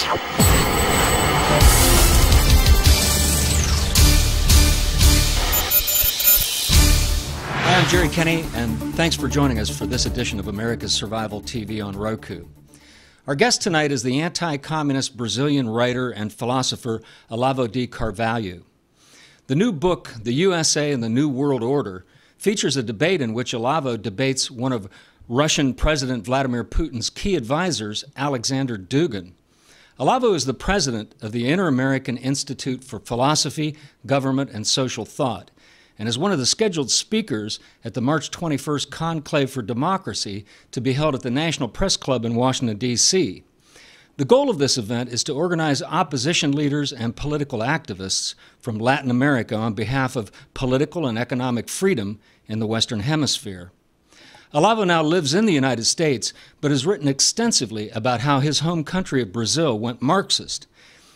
Hi, I'm Jerry Kenney, and thanks for joining us for this edition of America's Survival TV on Roku. Our guest tonight is the anti-communist Brazilian writer and philosopher Olavo de Carvalho. The new book, The USA and the New World Order, features a debate in which Olavo debates one of Russian President Vladimir Putin's key advisors, Alexander Dugin. Olavo is the president of the Inter-American Institute for Philosophy, Government, and Social Thought, and is one of the scheduled speakers at the March 21st Conclave for Democracy to be held at the National Press Club in Washington, D.C. The goal of this event is to organize opposition leaders and political activists from Latin America on behalf of political and economic freedom in the Western Hemisphere. Olavo now lives in the United States, but has written extensively about how his home country of Brazil went Marxist.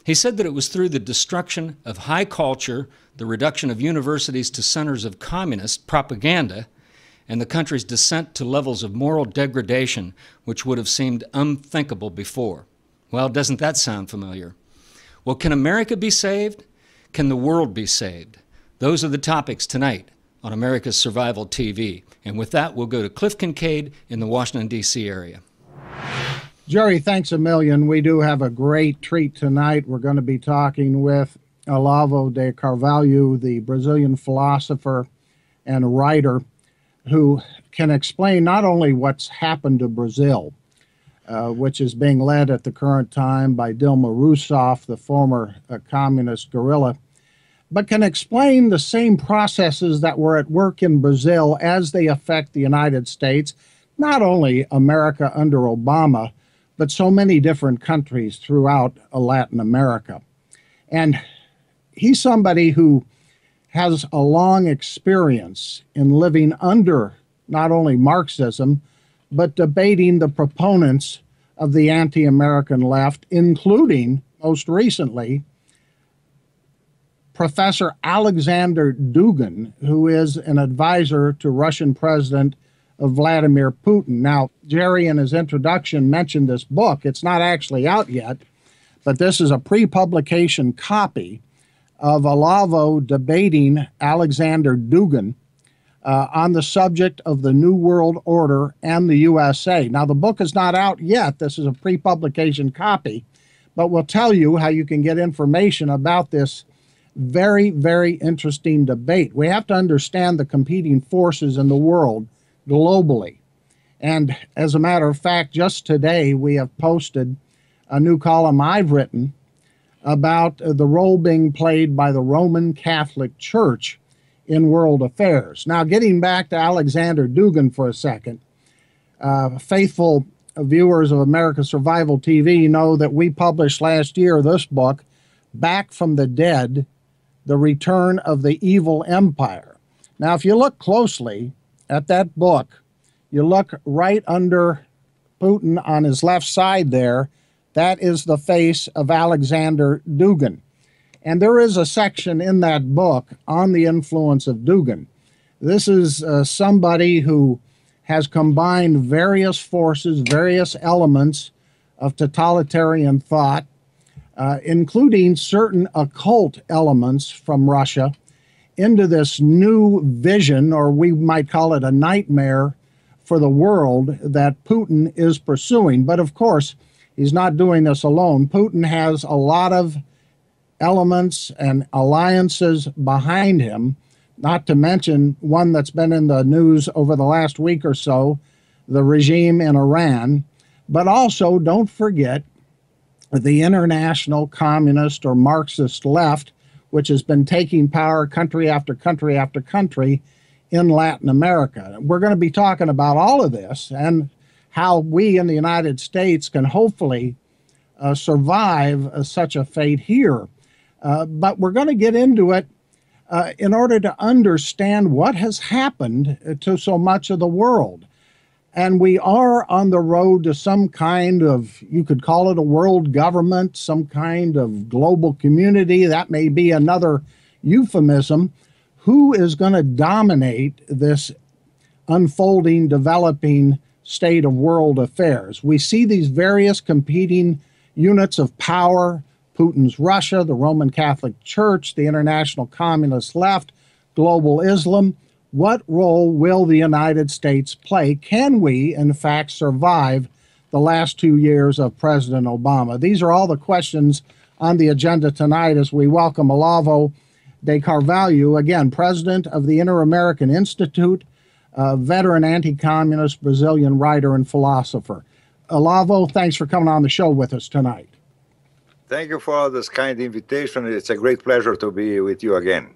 He said that it was through the destruction of high culture, the reduction of universities to centers of communist propaganda, and the country's descent to levels of moral degradation which would have seemed unthinkable before. Well, doesn't that sound familiar? Well, can America be saved? Can the world be saved? Those are the topics tonight on America's Survival TV. And with that, we'll go to Cliff Kincaid in the Washington, D.C. area. Jerry, thanks a million. We do have a great treat tonight. We're going to be talking with Olavo de Carvalho, the Brazilian philosopher and writer, who can explain not only what's happened to Brazil, which is being led at the current time by Dilma Rousseff, the former communist guerrilla, but can explain the same processes that were at work in Brazil as they affect the United States, not only America under Obama, but so many different countries throughout Latin America. And he's somebody who has a long experience in living under not only Marxism, but debating the proponents of the anti-American left, including, most recently, Professor Alexander Dugin, who is an advisor to Russian President Vladimir Putin. Now, Jerry, in his introduction, mentioned this book. It's not actually out yet, but this is a pre-publication copy of Olavo debating Alexander Dugin on the subject of the New World Order and the USA. Now, the book is not out yet. This is a pre-publication copy, but we'll tell you how you can get information about this very, very interesting debate. We have to understand the competing forces in the world globally. And as a matter of fact, just today we have posted a new column I've written about the role being played by the Roman Catholic Church in world affairs. Now, getting back to Alexander Dugin for a second, faithful viewers of America's Survival TV know that we published last year this book, Back from the Dead, The Return of the Evil Empire. Now, if you look closely at that book, you look right under Putin on his left side there, that is the face of Alexander Dugin. And there is a section in that book on the influence of Dugin. This is somebody who has combined various forces, various elements of totalitarian thought, including certain occult elements from Russia, into this new vision, or we might call it a nightmare for the world that Putin is pursuing. But of course, he's not doing this alone. Putin has a lot of elements and alliances behind him, not to mention one that's been in the news over the last week or so, the regime in Iran. But also, don't forget the international communist or Marxist left, which has been taking power country after country after country in Latin America. We're going to be talking about all of this and how we in the United States can hopefully survive such a fate here. But we're going to get into it in order to understand what has happened to so much of the world. And we are on the road to some kind of, you could call it a world government, some kind of global community. That may be another euphemism. Who is going to dominate this unfolding, developing state of world affairs? We see these various competing units of power, Putin's Russia, the Roman Catholic Church, the international communist left, global Islam. What role will the United States play? Can we, in fact, survive the last 2 years of President Obama? These are all the questions on the agenda tonight as we welcome Olavo de Carvalho, again, president of the Inter-American Institute, veteran anti-communist Brazilian writer and philosopher. Olavo, thanks for coming on the show with us tonight. Thank you for this kind invitation. It's a great pleasure to be with you again.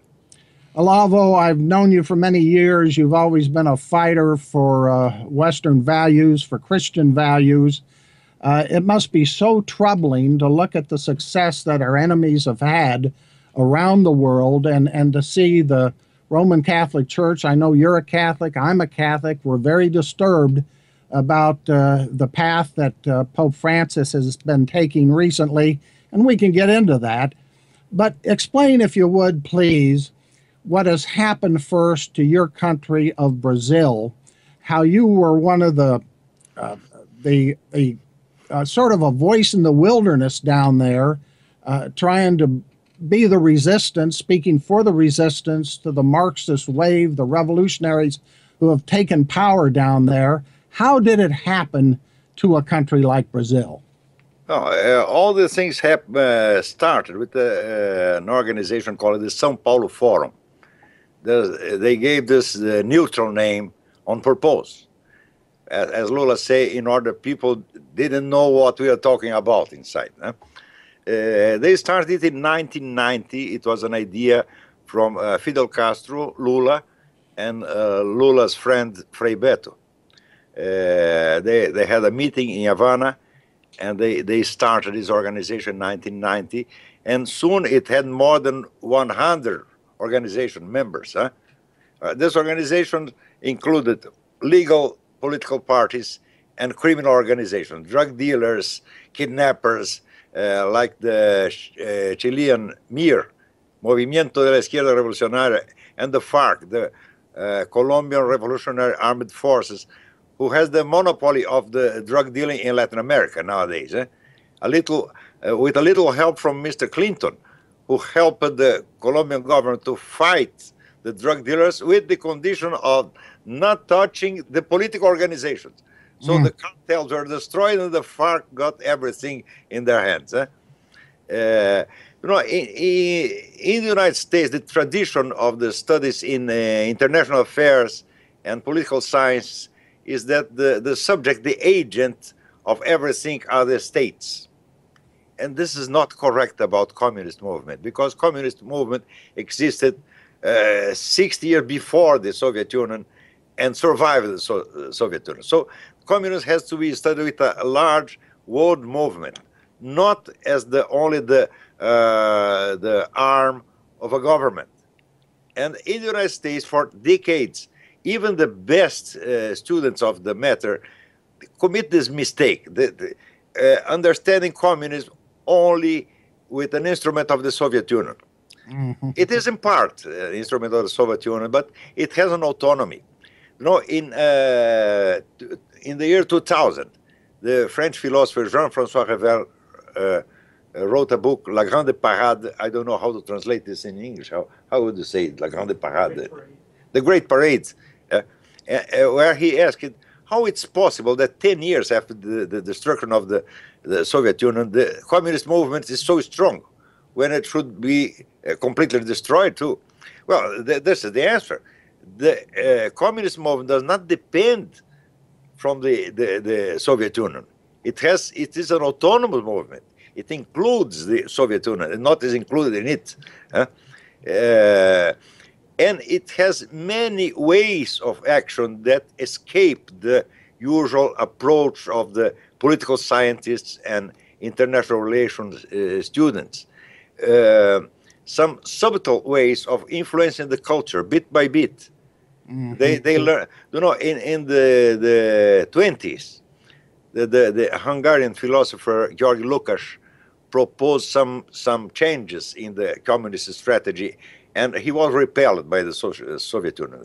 Olavo, I've known you for many years. You've always been a fighter for Western values, for Christian values. It must be so troubling to look at the success that our enemies have had around the world and to see the Roman Catholic Church. I know you're a Catholic, I'm a Catholic. We're very disturbed about the path that Pope Francis has been taking recently, and we can get into that. But explain, if you would, please, what has happened first to your country of Brazil, how you were one of the sort of a voice in the wilderness down there, trying to be the resistance, speaking for the resistance to the Marxist wave, the revolutionaries who have taken power down there. How did it happen to a country like Brazil? All the things started with an organization called the São Paulo Forum. They gave this neutral name on purpose. As Lula say, in order people didn't know what we are talking about inside. They started in 1990. It was an idea from Fidel Castro, Lula, and Lula's friend Frei Beto. They had a meeting in Havana, and they started this organization in 1990, and soon it had more than 100 organization members. This organization included legal political parties and criminal organizations, drug dealers, kidnappers, like the Chilean MIR, Movimiento de la Izquierda Revolucionaria, and the FARC, the Colombian Revolutionary Armed Forces, who has the monopoly of the drug dealing in Latin America nowadays. With a little help from Mr. Clinton, who helped the Colombian government to fight the drug dealers with the condition of not touching the political organizations. So the cartels were destroyed and the FARC got everything in their hands. In the United States, the tradition of the studies in international affairs and political science is that the subject, the agent of everything are the states. And this is not correct about communist movement, because communist movement existed 60 years before the Soviet Union and survived the Soviet Union. So communism has to be studied with a large world movement, not as only the arm of a government. And in the United States, for decades, even the best students of the matter commit this mistake, understanding communism only with an instrument of the Soviet Union. It is in part an instrument of the Soviet Union, but it has an autonomy. In the year 2000, the French philosopher Jean-François Revel wrote a book, La Grande Parade. I don't know how to translate this in English. How would you say it? La Grande Parade? The Great Parade, where he asked how it's possible that 10 years after the destruction of the Soviet Union, the communist movement is so strong when it should be completely destroyed too. Well, this is the answer. The communist movement does not depend from the Soviet Union. It is an autonomous movement. It includes the Soviet Union, and not is included in it. And it has many ways of action that escape the usual approach of the political scientists and international relations students. Some subtle ways of influencing the culture bit by bit. They learn, in the 20s, the Hungarian philosopher George Lukács proposed some changes in the communist strategy, and he was repelled by the Soviet Union.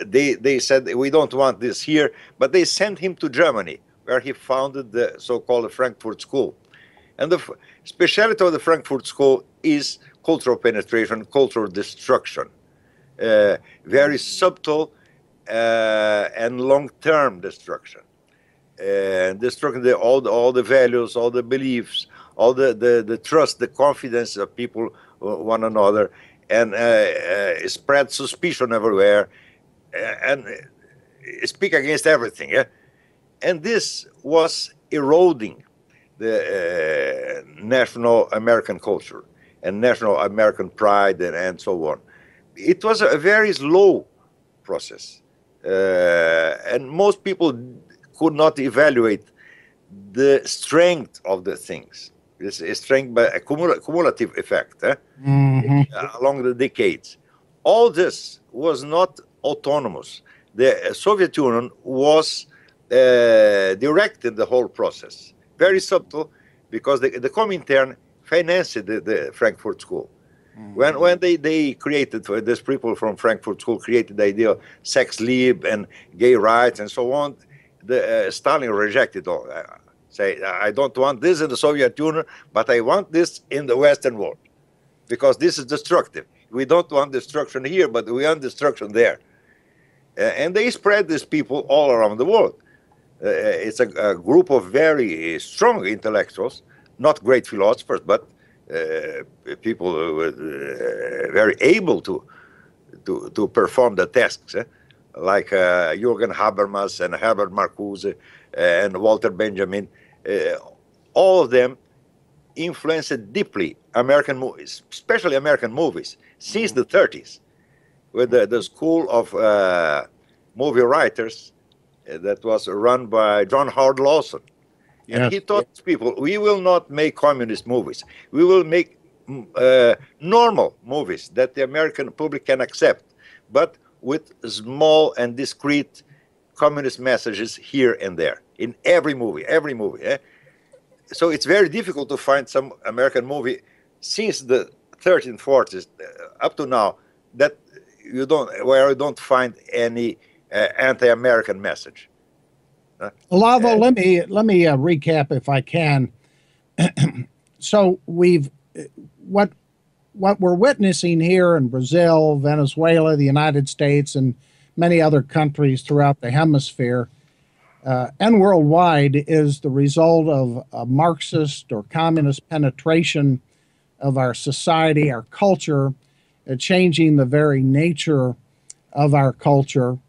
They said, we don't want this here, but they sent him to Germany, where he founded the so-called Frankfurt School. And the speciality of the Frankfurt School is cultural penetration, cultural destruction, very subtle and long-term destruction, destructing all the values, all the beliefs, all the trust, the confidence of people one another, and spread suspicion everywhere, and speak against everything. Yeah? And this was eroding the national American culture and national American pride and so on. It was a very slow process, and most people could not evaluate the strength of the things. This is strength by a cumulative effect along the decades. All this was not autonomous. The Soviet Union was directed the whole process. Very subtle, because the Comintern financed the Frankfurt School. When they created, these people from Frankfurt School created the idea of sex lib and gay rights and so on, Stalin rejected all. Say, I don't want this in the Soviet Union, but I want this in the Western world, because this is destructive. We don't want destruction here, but we want destruction there. And they spread these people all around the world. It's a group of very strong intellectuals, not great philosophers, but people very able to perform the tasks, like Jürgen Habermas and Herbert Marcuse and Walter Benjamin. All of them influenced deeply American movies, especially American movies, since the 30s, with the school of movie writers that was run by John Howard Lawson. Yes. And he taught people, we will not make communist movies. We will make normal movies that the American public can accept, but with small and discreet communist messages here and there, in every movie. So it's very difficult to find some American movie since the 30s and 40s up to now that where you don't find any anti-American message. Olavo, let me recap if I can. So what we're witnessing here in Brazil, Venezuela, the United States, and many other countries throughout the hemisphere and worldwide is the result of a Marxist or communist penetration of our society, our culture, changing the very nature of our culture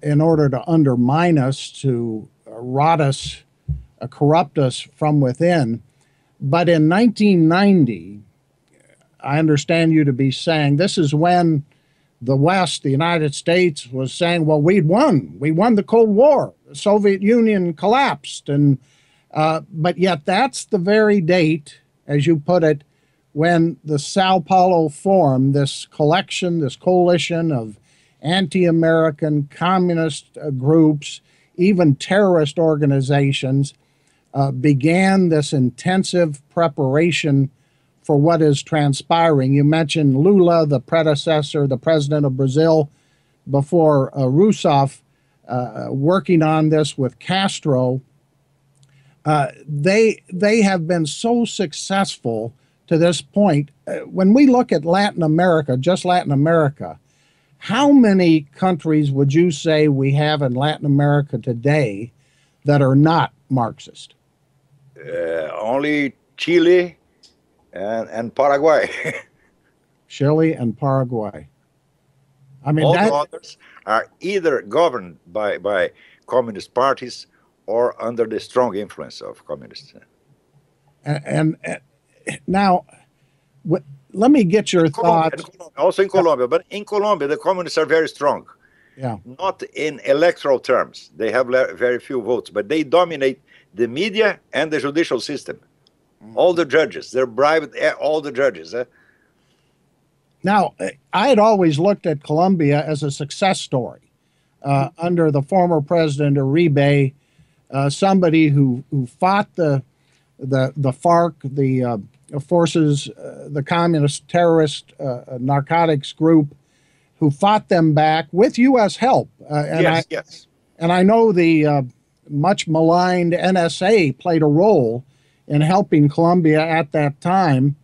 in order to undermine us, to rot us, corrupt us from within. But in 1990, I understand you to be saying this is when the West, the United States, was saying, well, we won the Cold War. The Soviet Union collapsed. But yet that's the very date, as you put it, when the Sao Paulo Forum, this collection, this coalition of anti-American communist groups, even terrorist organizations, began this intensive preparation for what is transpiring. You mentioned Lula, the predecessor, the president of Brazil, before Rousseff, working on this with Castro. They have been so successful to this point. When we look at Latin America, just Latin America, how many countries would you say we have in Latin America today that are not Marxist? Only Chile and Paraguay. Chile and Paraguay. I mean, all the others are either governed by communist parties or under the strong influence of communists. And now, let me get your thoughts. Also in Colombia, but in Colombia, the communists are very strong. Yeah. Not in electoral terms. They have very few votes, but they dominate the media and the judicial system. All the judges, they're bribed, all the judges. Now, I had always looked at Colombia as a success story. Under the former president Uribe, somebody who fought the FARC, the forces, the communist terrorist narcotics group, who fought them back with U.S. help. And I know the much maligned NSA played a role in helping Colombia at that time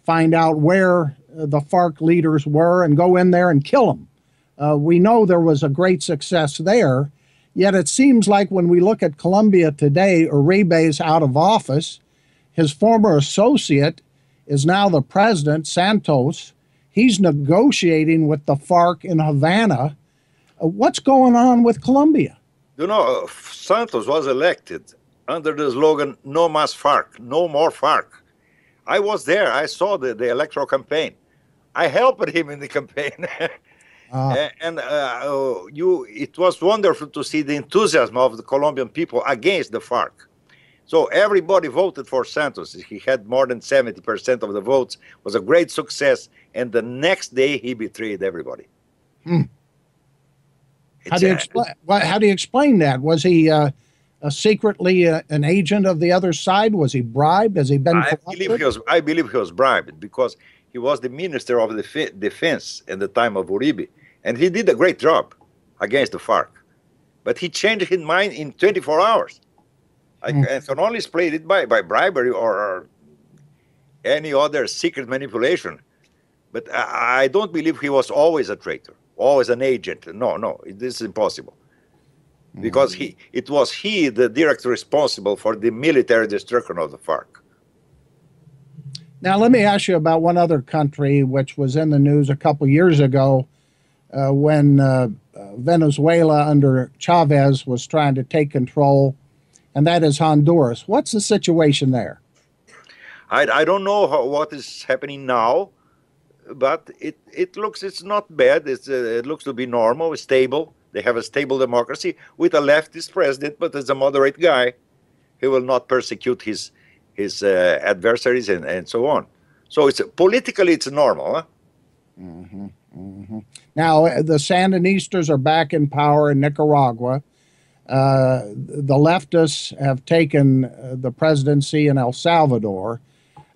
find out where the FARC leaders were and go in there and kill them. We know there was a great success there, yet it seems like when we look at Colombia today, Uribe's out of office. His former associate is now the president, Santos. He's negotiating with the FARC in Havana. What's going on with Colombia? You know, Santos was elected under the slogan, "No más FARC," no more FARC. I was there. I saw the electoral campaign. I helped him in the campaign. It was wonderful to see the enthusiasm of the Colombian people against the FARC. So everybody voted for Santos. He had more than 70% of the votes. It was a great success. And the next day, he betrayed everybody. How do you explain that? Was he secretly an agent of the other side? Was he bribed? Has he been corrupted? I believe he was bribed because he was the minister of the defense at the time of Uribe. And he did a great job against the FARC. But he changed his mind in 24 hours. I can only explain it by bribery or any other secret manipulation. But I don't believe he was always a traitor, always an agent. No, this is impossible. Because it was he the direct responsible for the military destruction of the FARC. Now, let me ask you about one other country which was in the news a couple years ago when Venezuela under Chavez was trying to take control, and that is Honduras. What's the situation there? I don't know what is happening now, but it's not bad. It looks to be normal, stable. They have a stable democracy with a leftist president, but as a moderate guy, he will not persecute his adversaries and so on. So politically it's normal. Huh? Now the Sandinistas are back in power in Nicaragua. The leftists have taken the presidency in El Salvador.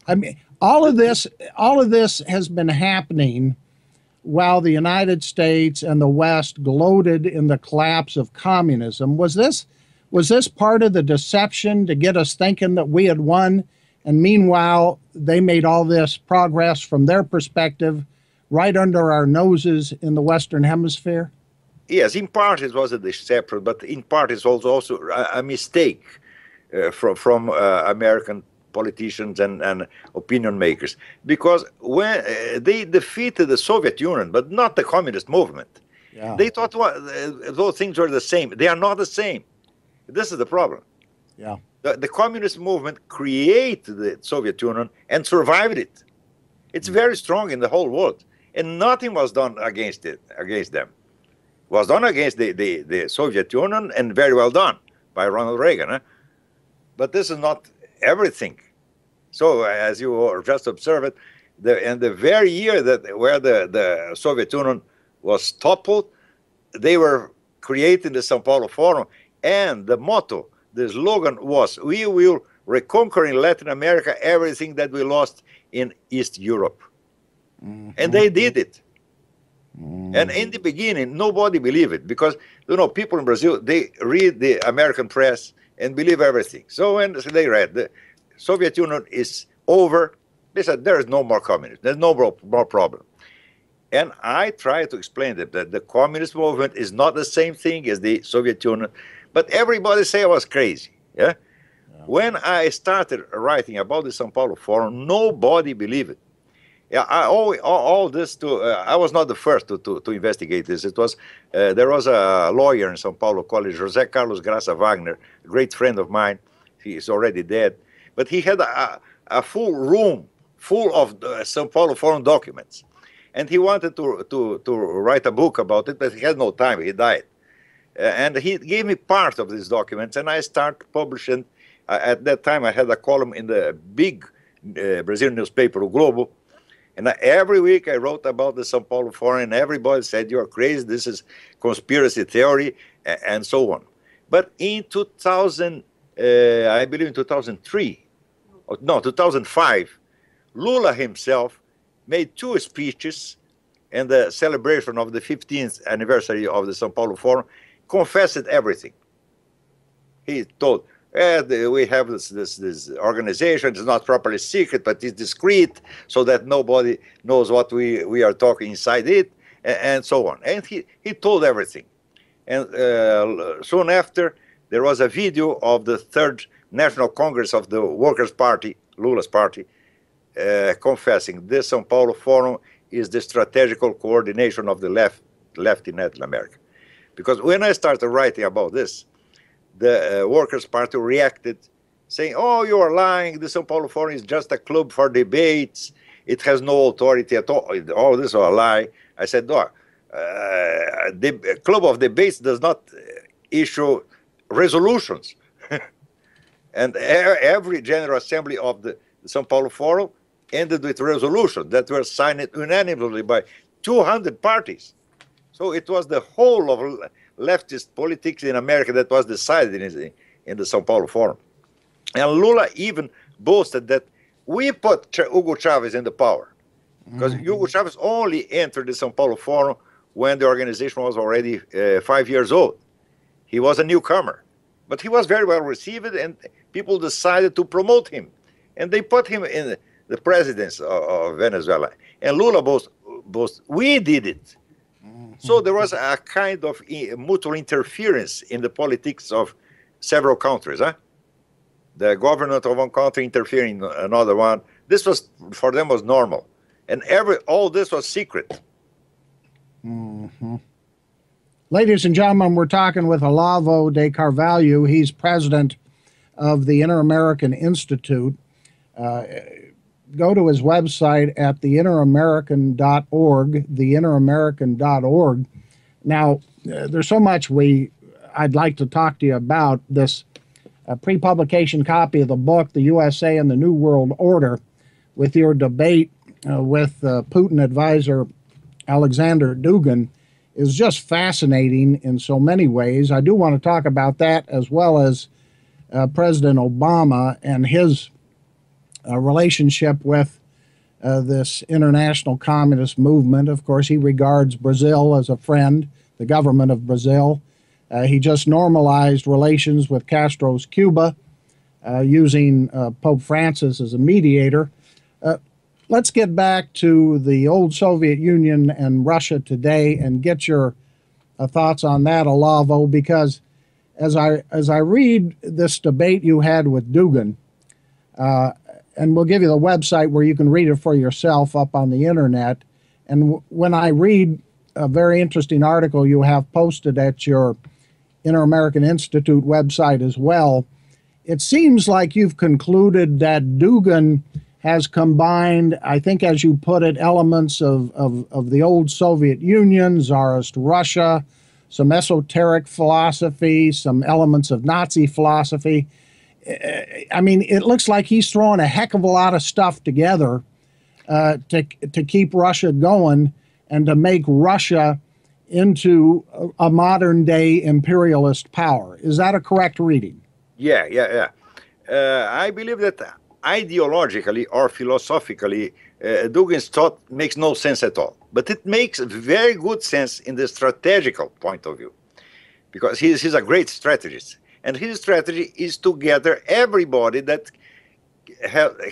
I mean, all of this has been happening while the United States and the West gloated in the collapse of communism. Was this part of the deception to get us thinking that we had won, and meanwhile they made all this progress from their perspective right under our noses in the Western Hemisphere? Yes, in part it was a deception, but in part it's also a mistake from American politicians and opinion makers, because when they defeated the Soviet Union, but not the communist movement, they thought those things were the same. They are not the same. This is the problem. The communist movement created the Soviet Union and survived it. It's very strong in the whole world, and nothing was done against them. It was done against the Soviet Union, and very well done by Ronald Reagan. Huh? But this is not everything. So, as you just observed, in the very year where the Soviet Union was toppled, they were creating the Sao Paulo Forum, and the motto, the slogan was, "We will reconquer in Latin America everything that we lost in East Europe." And they did it. And in the beginning, nobody believed it, because people in Brazil, they read the American press and believe everything. So when they read the Soviet Union is over, they said there is no more communism, there's no more problem. And I try to explain that the communist movement is not the same thing as the Soviet Union, but everybody say I was crazy. When I started writing about the Sao Paulo Forum, nobody believed it. I was not the first to investigate this. It was there was a lawyer in São Paulo called José Carlos Graça Wagner, a great friend of mine. He is already dead, but he had a full room full of São Paulo Forum documents, and he wanted to write a book about it, but he had no time. He died, and he gave me part of these documents, and I started publishing. At that time, I had a column in the big Brazilian newspaper, O Globo. And every week I wrote about the Sao Paulo Forum, and everybody said, "You're crazy, this is conspiracy theory," and so on. But in 2000, I believe in 2005, Lula himself made 2 speeches in the celebration of the 15th anniversary of the Sao Paulo Forum, confessed everything. He told, We have this organization. It's not properly secret, but it's discreet, so that nobody knows what we are talking inside it, and so on. And he told everything. And soon after, there was a video of the Third National Congress of the Workers' Party, Lula's party, confessing this São Paulo Forum is the strategical coordination of the left in Latin America. Because when I started writing about this, the Workers' Party reacted, saying, "Oh, you are lying. The São Paulo Forum is just a club for debates. It has no authority at all. All this is a lie." I said, "No, the club of debates does not issue resolutions." And every General Assembly of the São Paulo Forum ended with resolutions that were signed unanimously by 200 parties. So it was the whole of leftist politics in America that was decided in the São Paulo Forum. And Lula even boasted that we put Hugo Chavez in the power, because Hugo Chavez only entered the São Paulo Forum when the organization was already 5 years old. He was a newcomer, but he was very well received, and people decided to promote him. And they put him in the presidency of Venezuela. And Lula boasted, we did it. So there was a kind of mutual interference in the politics of several countries. The government of one country interfering in another one. This was, for them, was normal. And all this was secret. Ladies and gentlemen, we're talking with Olavo de Carvalho. He's president of the Inter-American Institute. Go to his website at theinteramerican.org, theinteramerican.org. Now, there's so much I'd like to talk to you about. This pre-publication copy of the book, The USA and the New World Order, with your debate with Putin advisor Alexander Dugin, is just fascinating in so many ways. I do want to talk about that, as well as President Obama and his relationship with this international communist movement. Of course, he regards Brazil as a friend, the government of Brazil. He just normalized relations with Castro's Cuba, using Pope Francis as a mediator. Let's get back to the old Soviet Union and Russia today and get your thoughts on that, Olavo, because as I read this debate you had with Dugin, and we'll give you the website where you can read it for yourself up on the internet. And when I read a very interesting article you have posted at your Inter-American Institute website as well, it seems like you've concluded that Dugin has combined, I think as you put it, elements of the old Soviet Union, Tsarist Russia, some esoteric philosophy, some elements of Nazi philosophy. I mean, it looks like he's throwing a heck of a lot of stuff together to keep Russia going and to make Russia into a modern-day imperialist power. Is that a correct reading? Yeah. I believe that ideologically or philosophically, Dugin's thought makes no sense at all. But it makes very good sense in the strategical point of view, because he's a great strategist. And his strategy is to gather everybody that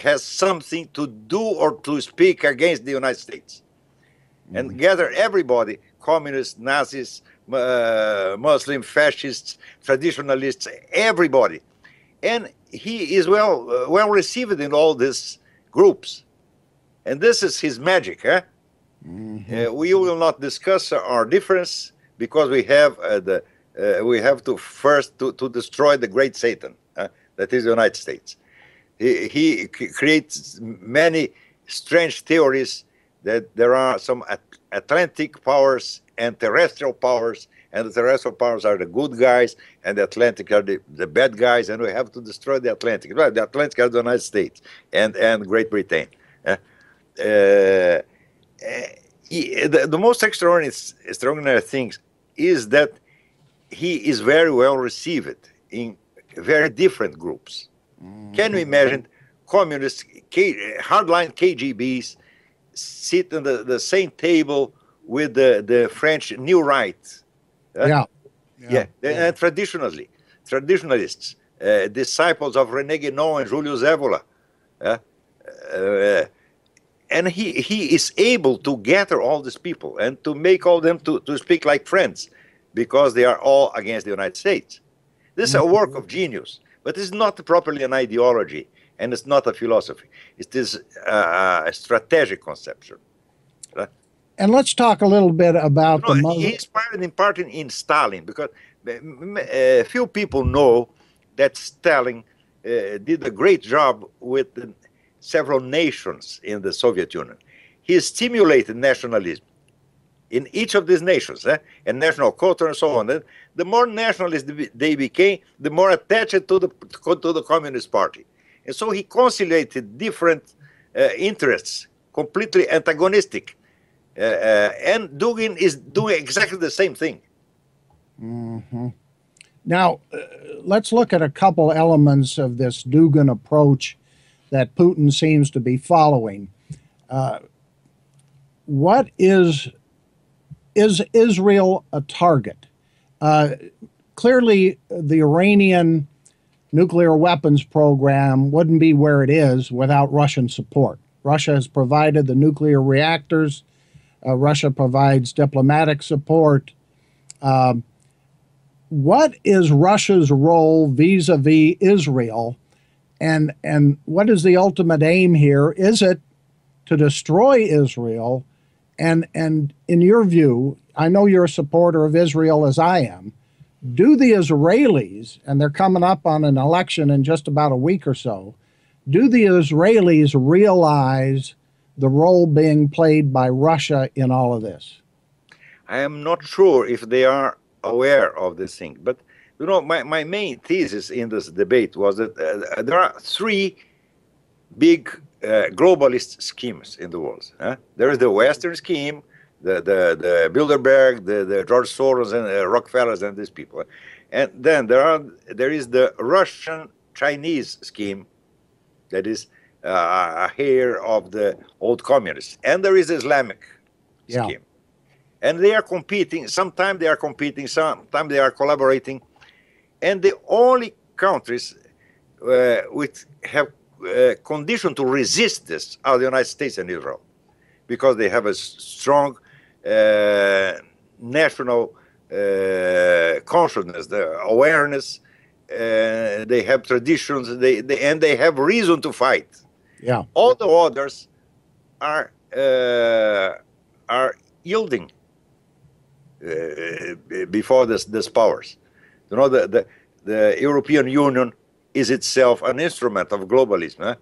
has something to do or to speak against the United States. And gather everybody, communists, Nazis, Muslim, fascists, traditionalists, everybody. And he is well received in all these groups. And this is his magic. We will not discuss our difference, because we have we have to first to destroy the great Satan, that is the United States. He creates many strange theories that there are some Atlantic powers and terrestrial powers, and the terrestrial powers are the good guys, and the Atlantic are the bad guys, and we have to destroy the Atlantic. Well, the Atlantic are the United States and Great Britain. The most extraordinary thing is that he is very well received in very different groups. Can you imagine communists, hardline KGBs, sit on the same table with the French New Right? And traditionalists, disciples of René Guénon and Julius Evola. And he is able to gather all these people and to make all them to speak like friends, because they are all against the United States. This is a work of genius, but it's not properly an ideology, and it's not a philosophy. It is a strategic conception. And let's talk a little bit about the Muslim. He inspired in part in Stalin, because few people know that Stalin did a great job with several nations in the Soviet Union. He stimulated nationalism in each of these nations, and national culture and so on. The more nationalist they became, the more attached to the Communist Party. And so he conciliated different interests, completely antagonistic. And Dugin is doing exactly the same thing. Mm-hmm. Now, let's look at a couple elements of this Dugin approach that Putin seems to be following. What is Israel a target? Clearly, the Iranian nuclear weapons program wouldn't be where it is without Russian support. Russia has provided the nuclear reactors. Russia provides diplomatic support. What is Russia's role vis-a-vis Israel, and what is the ultimate aim here? Is it to destroy Israel? And in your view, I know you're a supporter of Israel as I am. Do the Israelis, and they're coming up on an election in just about a week or so, do the Israelis realize the role being played by Russia in all of this? I am not sure if they are aware of this thing, but you know, my main thesis in this debate was that there are three big globalist schemes in the world. There is the Western scheme, the Bilderberg, the George Soros and Rockefellers and these people, and then there is the Russian-Chinese scheme, that is a hair of the old communists, and there is the Islamic scheme, and they are competing. Sometimes they are competing, sometimes they are collaborating, and the only countries which have condition to resist this are the United States and Israel, because they have a strong national consciousness, the awareness. They have traditions, and they have reason to fight. Yeah. All the others are yielding before this powers. You know, the European Union is itself an instrument of globalism,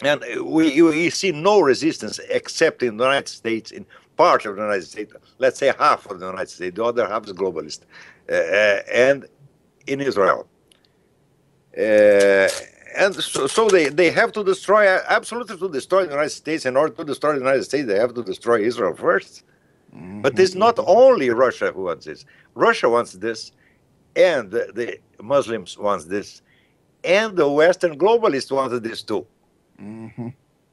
and we see no resistance except in the United States, in part of the United States, let's say half of the United States, the other half is globalist, and in Israel. And so they have to destroy, absolutely to destroy the United States. In order to destroy the United States, they have to destroy Israel first. Mm-hmm. But it's not only Russia who wants this. Russia wants this, and the Muslims want this, and the Western globalists want this too. Mm-hmm.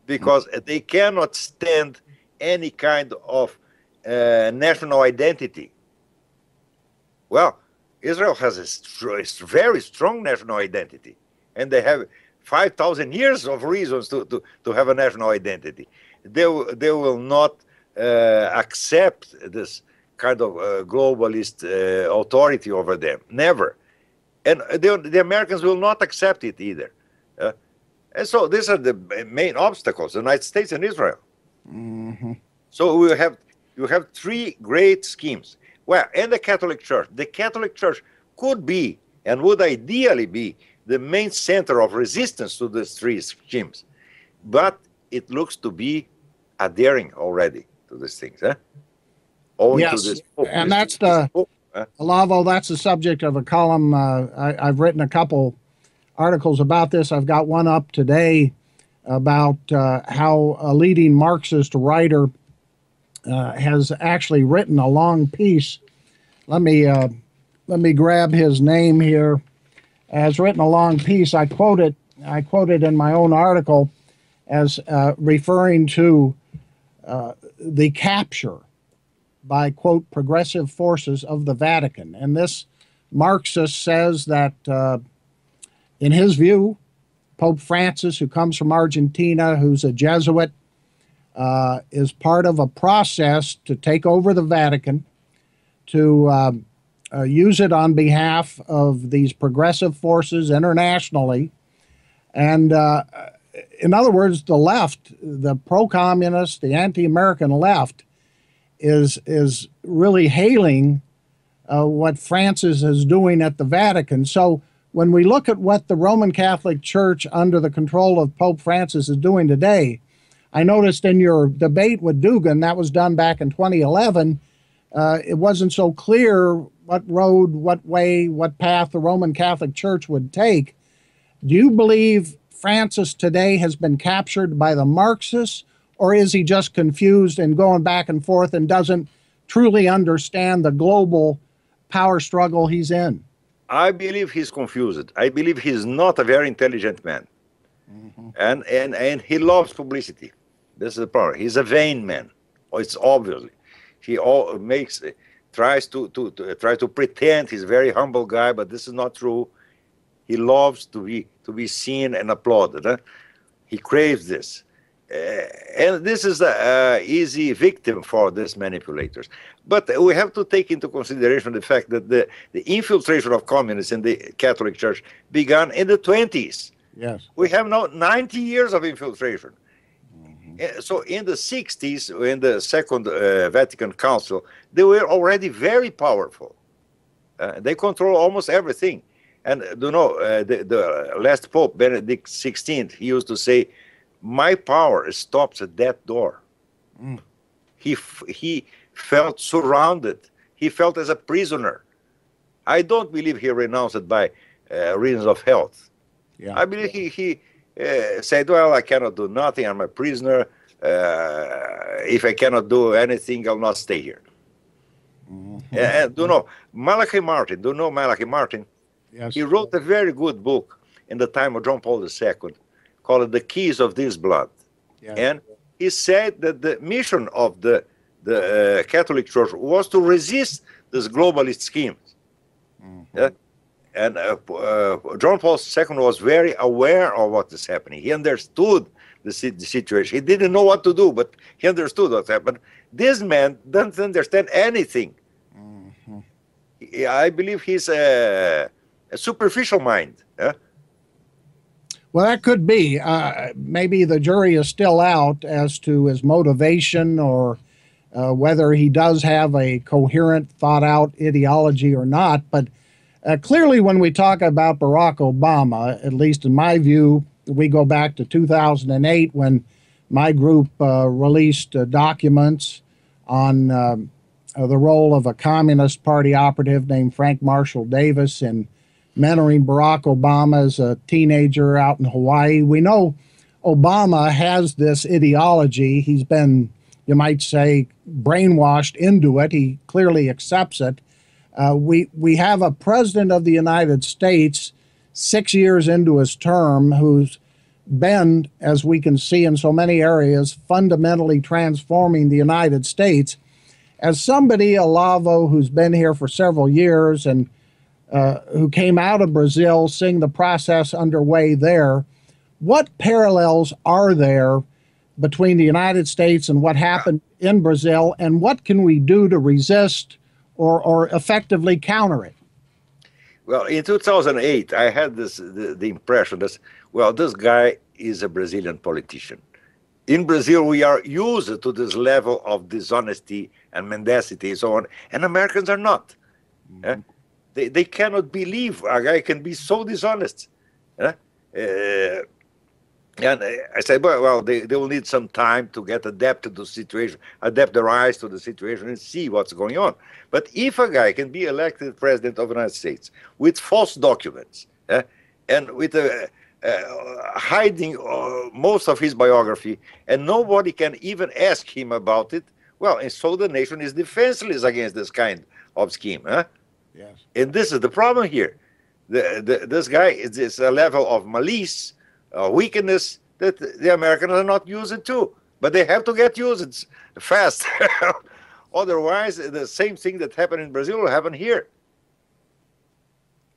Because they cannot stand any kind of national identity. Well, Israel has a very strong national identity, and they have 5,000 years of reasons to have a national identity. They will not accept this kind of globalist authority over them, never. And the Americans will not accept it either. And so these are the main obstacles, the United States and Israel. Mm-hmm. So you have three great schemes. Well, and the Catholic Church. The Catholic Church could be and would ideally be the main center of resistance to these three schemes. But it looks to be adhering already to these things. Owing to this book. And that's Olavo, that's the subject of a column. I've written a couple articles about this. I've got one up today about how a leading Marxist writer has actually written a long piece. Let me grab his name here. Has written a long piece. I quote it in my own article as referring to the capture by, quote, progressive forces of the Vatican. And this Marxist says that, in his view, Pope Francis, who comes from Argentina, who's a Jesuit, is part of a process to take over the Vatican, to use it on behalf of these progressive forces internationally. And in other words, the left, the pro-communist, the anti-American left, is really hailing what Francis is doing at the Vatican. So when we look at what the Roman Catholic Church under the control of Pope Francis is doing today, I noticed in your debate with Dugan, that was done back in 2011, it wasn't so clear what road, what way, what path the Roman Catholic Church would take. Do you believe Francis today has been captured by the Marxists, or is he just confused and going back and forth and doesn't truly understand the global power struggle he's in? I believe he's confused. I believe he's not a very intelligent man. Mm-hmm. And he loves publicity. This is the problem. He's a vain man. It's obviously. He tries to pretend he's a very humble guy, but this is not true. He loves to be seen and applauded. Huh? He craves this. And this is an easy victim for these manipulators. But we have to take into consideration the fact that the infiltration of communists in the Catholic Church began in the 20s. Yes. We have now 90 years of infiltration. Mm-hmm. So in the 60s, in the Second Vatican Council, they were already very powerful. They control almost everything. And you know, the last Pope, Benedict XVI, he used to say, "My power stops at that door." Mm. He felt surrounded. He felt as a prisoner. I don't believe he renounced it by reasons of health. Yeah. I believe he said, "Well, I cannot do nothing. I'm a prisoner. If I cannot do anything, I'll not stay here." Mm-hmm. And you know, Malachi Martin. Do you know Malachi Martin? Yes. He wrote a very good book in the time of John Paul II called "The Keys of This Blood." Yes. And he said that the mission of the Catholic Church was to resist this globalist schemes. Mm-hmm. And John Paul II was very aware of what is happening. He understood the situation. He didn't know what to do, but he understood what happened. This man doesn't understand anything. Mm-hmm. I believe he's a superficial mind. Well, that could be. Maybe the jury is still out as to his motivation or whether he does have a coherent, thought-out ideology or not. But clearly, when we talk about Barack Obama, at least in my view, we go back to 2008 when my group released documents on the role of a Communist Party operative named Frank Marshall Davis in mentoring Barack Obama as a teenager out in Hawaii. We know Obama has this ideology. He's been, you might say, brainwashed into it. He clearly accepts it. We have a president of the United States 6 years into his term who's been, as we can see in so many areas, fundamentally transforming the United States. As somebody, Olavo, who's been here for several years and who came out of Brazil, seeing the process underway there, what parallels are there between the United States and what happened in Brazil, and what can we do to resist or effectively counter it? Well, in 2008, I had the impression that, well, this guy is a Brazilian politician. In Brazil, we are used to this level of dishonesty and mendacity and so on, and Americans are not. Mm-hmm. They cannot believe a guy can be so dishonest. And I said, well, they will need some time to get adapted to the situation, adapt their eyes to the situation and see what's going on. But if a guy can be elected president of the United States with false documents and with hiding most of his biography, and nobody can even ask him about it, well, and so the nation is defenseless against this kind of scheme. Yes. And this is the problem here. This guy is a level of malice, weakness that the Americans are not using to, but they have to get used fast. Otherwise, the same thing that happened in Brazil will happen here.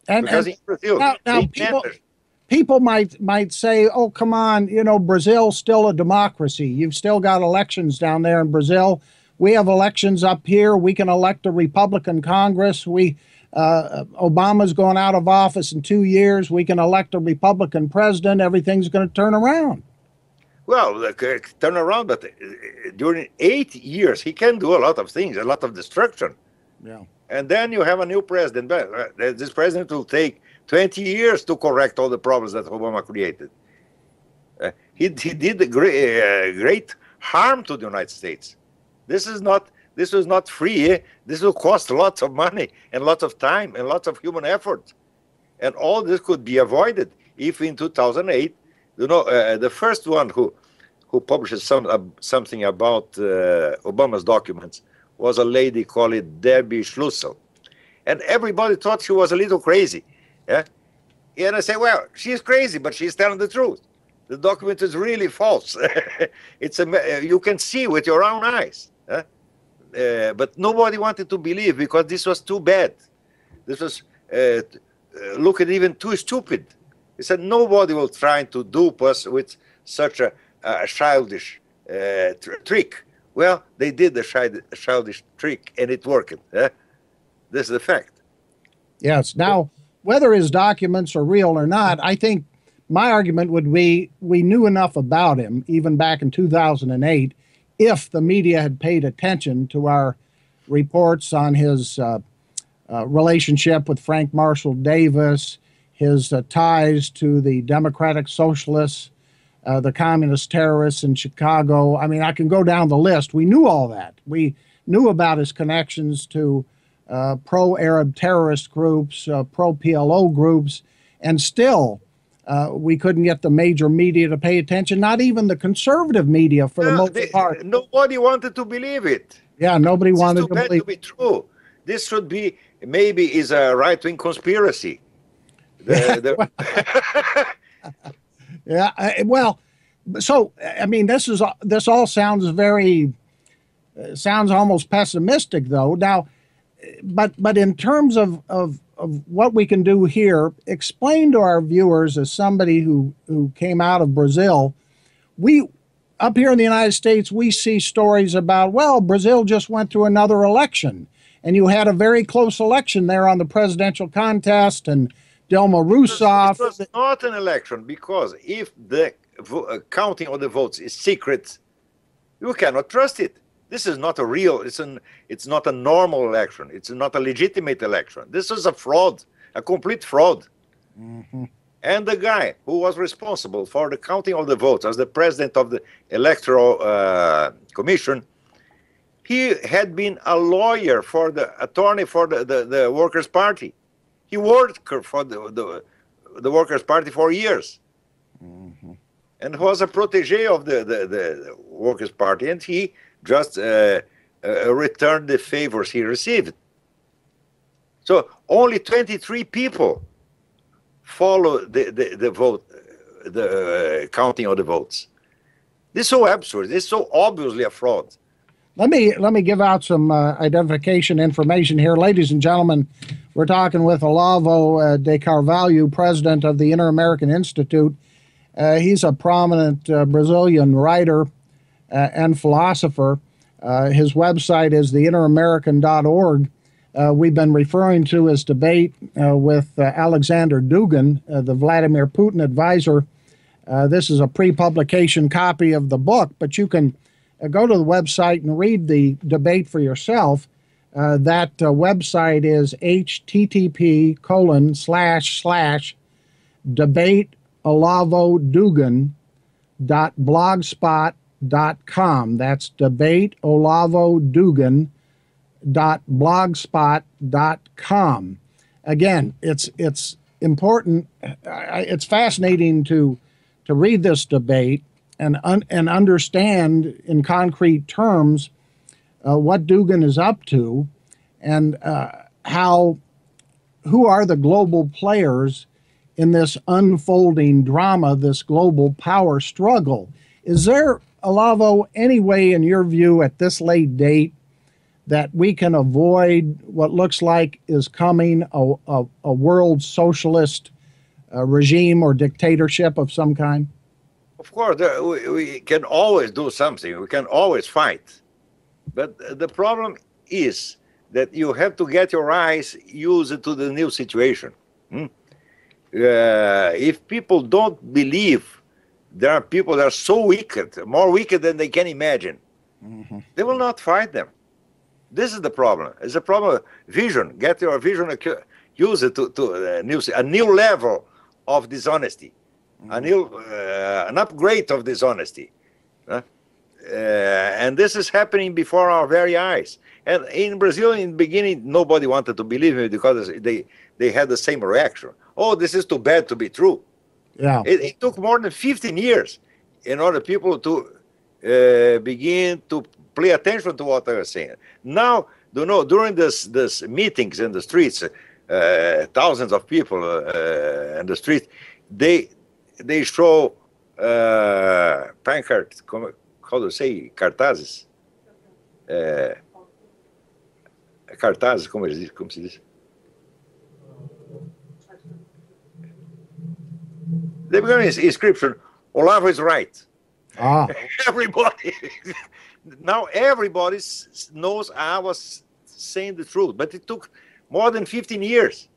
Because in Brazil, now they managed. people might say, "Oh, come on, you know, Brazil's still a democracy. You've still got elections down there in Brazil. We have elections up here. We can elect a Republican Congress. Obama's going out of office in 2 years. We can elect a Republican president. Everything's going to turn around." Well, turn around, but during 8 years, he can do a lot of things, a lot of destruction. Yeah. And then you have a new president. This president will take 20 years to correct all the problems that Obama created. He did great harm to the United States. This was not free. This will cost lots of money and lots of time and lots of human effort. And all this could be avoided if in 2008, the first one who published something about Obama's documents was a lady called Debbie Schlussel. And everybody thought she was a little crazy. Yeah? And I say, well, she's crazy, but she's telling the truth. The document is really false. You can see with your own eyes. But nobody wanted to believe because this was too bad. This was looking even too stupid. He said nobody will try to dupe us with such a childish trick. Well, they did the childish trick, and it worked. This is the fact. Yes. Now, whether his documents are real or not, I think my argument would be we knew enough about him, even back in 2008, if the media had paid attention to our reports on his relationship with Frank Marshall Davis, his ties to the Democratic Socialists, the communist terrorists in Chicago. I mean, I can go down the list. We knew all that. We knew about his connections to pro-Arab terrorist groups, pro-PLO groups, and still we couldn't get the major media to pay attention, not even the conservative media for the most part. Nobody wanted to believe it. Yeah, nobody wanted to believe it. This is too bad to be true. This should be, maybe is a right-wing conspiracy. Yeah, well, so I mean, this all sounds sounds almost pessimistic, though. Now, but in terms of what we can do here, explain to our viewers, as somebody who came out of Brazil, up here in the United States, we see stories about, well, Brazil just went through another election, and you had a very close election there on the presidential contest, and Dilma Rousseff. It was not an election, because if the counting of the votes is secret, you cannot trust it. This is not a real, it's not a normal election. It's not a legitimate election. This is a fraud, a complete fraud. Mm-hmm. And the guy who was responsible for the counting of the votes as the president of the Electoral Commission, he had been a lawyer for the attorney for the Workers' Party. He worked for the Workers' Party for years. Mm-hmm. And was a protege of the Workers' Party, and he just returned the favors he received. So only 23 people follow the vote, the counting of the votes. This is so absurd. This is so obviously a fraud. Let me give out some identification information here. Ladies and gentlemen, we're talking with Olavo de Carvalho, president of the Inter-American Institute. He's a prominent Brazilian writer and philosopher. His website is theinteramerican.org. We've been referring to his debate with Alexander Dugin, the Vladimir Putin advisor. This is a pre-publication copy of the book, but you can go to the website and read the debate for yourself. That website is http://debateolavodugan.blogspot.com. That's debateolavodugan.blogspot.com. Again, it's important. It's fascinating to read this debate and understand in concrete terms what Dugin is up to, and who are the global players in this unfolding drama, this global power struggle. Is there, Olavo, any way in your view at this late date that we can avoid what looks like is coming a world socialist regime or dictatorship of some kind? Of course, we can always do something. We can always fight. But the problem is that you have to get your eyes used to the new situation. If people don't believe, there are people that are so wicked, more wicked than they can imagine, they will not fight them. This is the problem. It's a problem of vision. Get your vision, use it to a new level of dishonesty, an upgrade of dishonesty. And this is happening before our very eyes. And in Brazil, in the beginning, nobody wanted to believe me because they had the same reaction. Oh, this is too bad to be true. Yeah. It took more than 15 years in order people to begin to pay attention to what I was saying. Now, you know, during this meetings in the streets, thousands of people in the street, they show pancards, how do you say, cartazes? Cartazes, como se diz? They become inscription, Olavo is right. Everybody, now everybody knows I was saying the truth, but it took more than 15 years.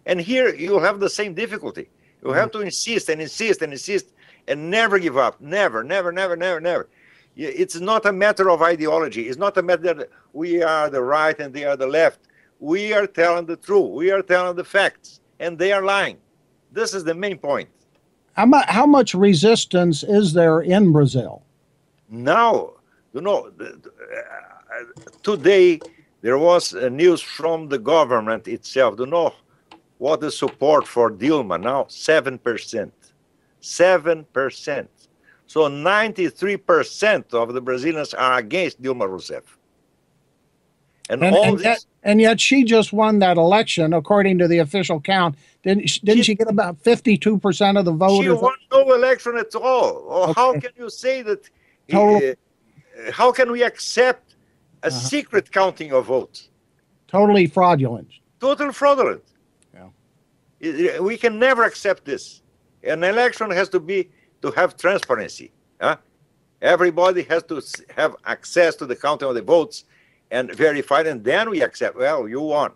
And here you have the same difficulty. You have to insist and insist and insist and never give up. Never, never, never, never, never. It's not a matter of ideology. It's not a matter that we are the right and they are the left. We are telling the truth. We are telling the facts. And they are lying. This is the main point. How much resistance is there in Brazil? Now, you know, today there was news from the government itself. You know what the support for Dilma now? 7%. 7%. So 93% of the Brazilians are against Dilma Rousseff. And yet she just won that election, according to the official count. Didn't she get about 52% of the vote? She won no election at all. Okay. How can you say that? How can we accept a secret counting of votes? Totally fraudulent. Totally fraudulent. Yeah. We can never accept this. An election has to have transparency. Everybody has to have access to the counting of the votes and verify it, and then we accept, well, you won.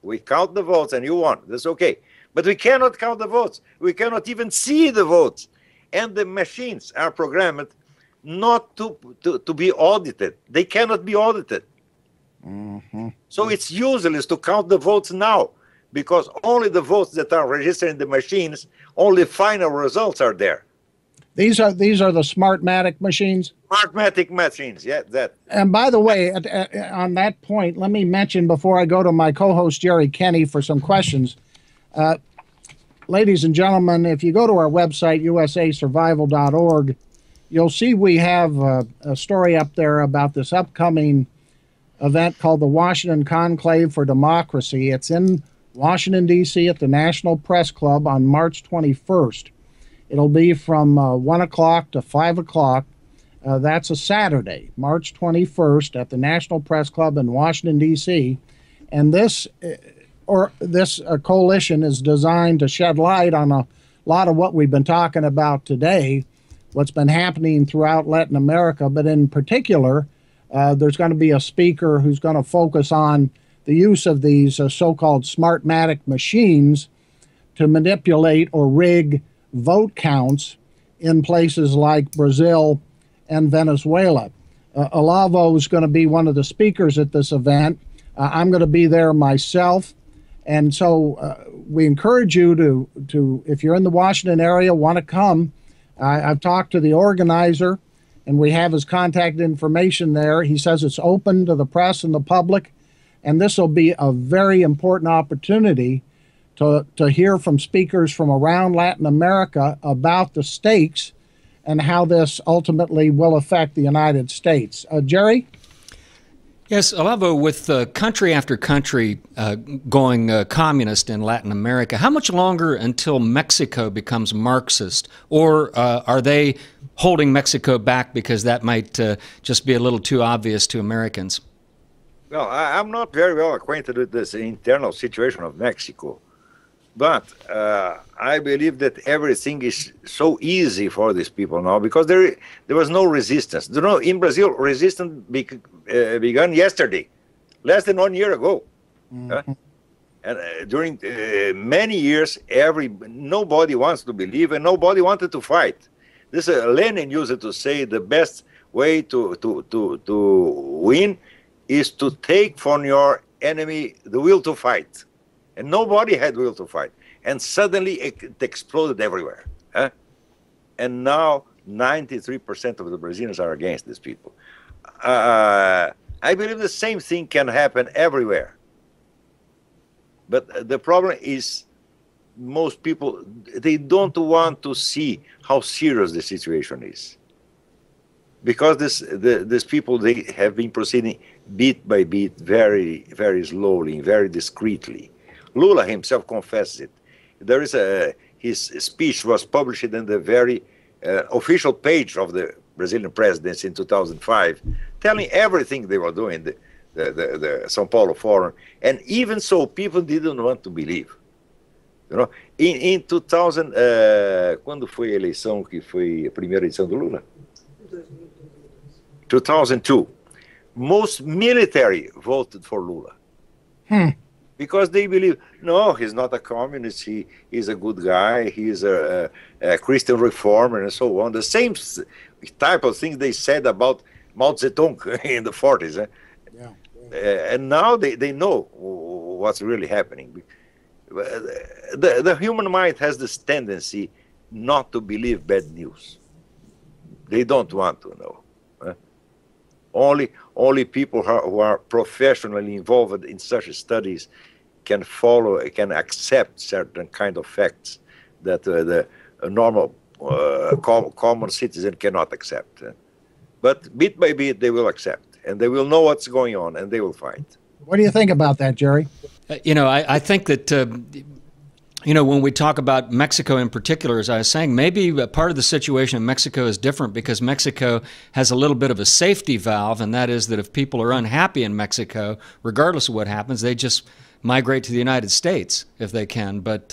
We count the votes and you won. That's okay. But we cannot count the votes. We cannot even see the votes. And the machines are programmed not to be audited. They cannot be audited. So it's useless to count the votes now, because only the votes that are registered in the machines, only final results are there. These are the Smartmatic machines? Smartmatic machines, yeah, that. And by the way, on that point, let me mention before I go to my co-host Jerry Kenney for some questions. Ladies and gentlemen, if you go to our website, usasurvival.org, you'll see we have a story up there about this upcoming event called the Washington Conclave for Democracy. It's in Washington, D.C. at the National Press Club on March 21st. It'll be from 1 o'clock to 5 o'clock. That's a Saturday, March 21st, at the National Press Club in Washington, D.C. And this coalition is designed to shed light on a lot of what we've been talking about today, what's been happening throughout Latin America. But in particular, there's going to be a speaker who's going to focus on the use of these so-called Smartmatic machines to manipulate or rig vote counts in places like Brazil and Venezuela. Olavo is going to be one of the speakers at this event. I'm going to be there myself. And so we encourage you to, if you're in the Washington area, want to come. I've talked to the organizer, and we have his contact information there. He says it's open to the press and the public, and this will be a very important opportunity to hear from speakers from around Latin America about the stakes and how this ultimately will affect the United States. Jerry? Yes, Olavo, with country after country going communist in Latin America, how much longer until Mexico becomes Marxist? Or are they holding Mexico back because that might just be a little too obvious to Americans? Well, I'm not very well acquainted with this internal situation of Mexico, but I believe that everything is so easy for these people now because there was no resistance. You know, in Brazil, resistance began yesterday, less than 1 year ago. Mm-hmm. And during many years, nobody wants to believe and nobody wanted to fight. This Lenin used to say the best way to win is to take from your enemy the will to fight. And nobody had will to fight. And suddenly it exploded everywhere. And now 93% of the Brazilians are against these people. I believe the same thing can happen everywhere. But the problem is most people, they don't want to see how serious the situation is. Because these people, they have been proceeding bit by bit, very, very slowly, very discreetly. Lula himself confessed it. There is his speech was published in the very official page of the Brazilian presidency in 2005, telling everything they were doing, the São Paulo Forum, and even so, people didn't want to believe. You know, in 2000, quando foi a eleição que foi a primeira eleição do Lula? 2002. Most military voted for Lula. Because they believe, no, he's not a communist, he is a good guy, he is a Christian reformer and so on. The same type of things they said about Mao Zedong in the 40s. And now they know what's really happening. The human mind has this tendency not to believe bad news. They don't want to know. Only people who are professionally involved in such studies can follow, can accept certain kind of facts that the normal common citizen cannot accept. But bit by bit they will accept, and they will know what's going on, and they will fight. What do you think about that, Jerry? You know, I think that, you know, when we talk about Mexico in particular, as I was saying, maybe part of the situation in Mexico is different because Mexico has a little bit of a safety valve, and that is that if people are unhappy in Mexico, regardless of what happens, they just migrate to the United States if they can. But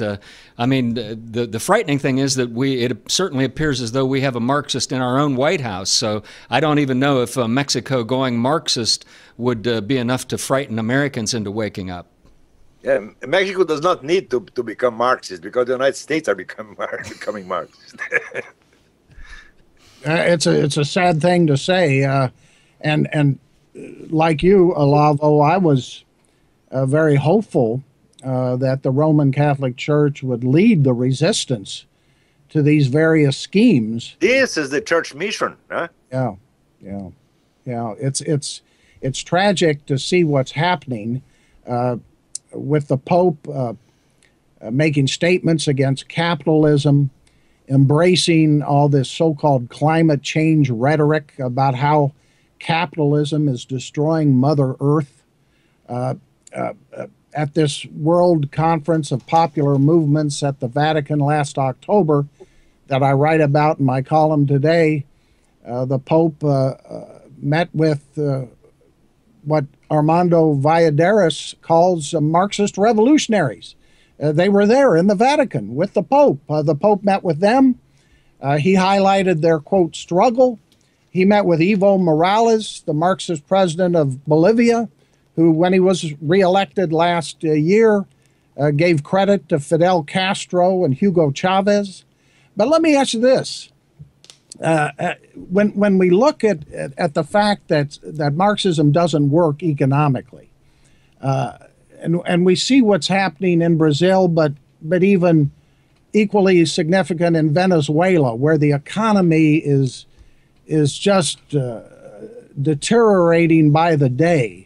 I mean, the frightening thing is that it certainly appears as though we have a Marxist in our own White House. So I don't even know if Mexico going Marxist would be enough to frighten Americans into waking up. Yeah, Mexico does not need to become Marxist because the United States are becoming Marxist. It's a sad thing to say, and like you, Olavo, I was very hopeful that the Roman Catholic Church would lead the resistance to these various schemes. This is the church mission, huh? Yeah. It's tragic to see what's happening with the Pope making statements against capitalism, embracing all this so-called climate change rhetoric about how capitalism is destroying Mother Earth. At this World Conference of Popular Movements at the Vatican last October that I write about in my column today, the Pope met with what Armando Valladares calls Marxist revolutionaries. They were there in the Vatican with the Pope. The Pope met with them. He highlighted their, quote, struggle. He met with Evo Morales, the Marxist president of Bolivia, who, when he was reelected last year, gave credit to Fidel Castro and Hugo Chavez. But let me ask you this. When we look at the fact that Marxism doesn't work economically, and we see what's happening in Brazil, but even equally significant in Venezuela, where the economy is just deteriorating by the day,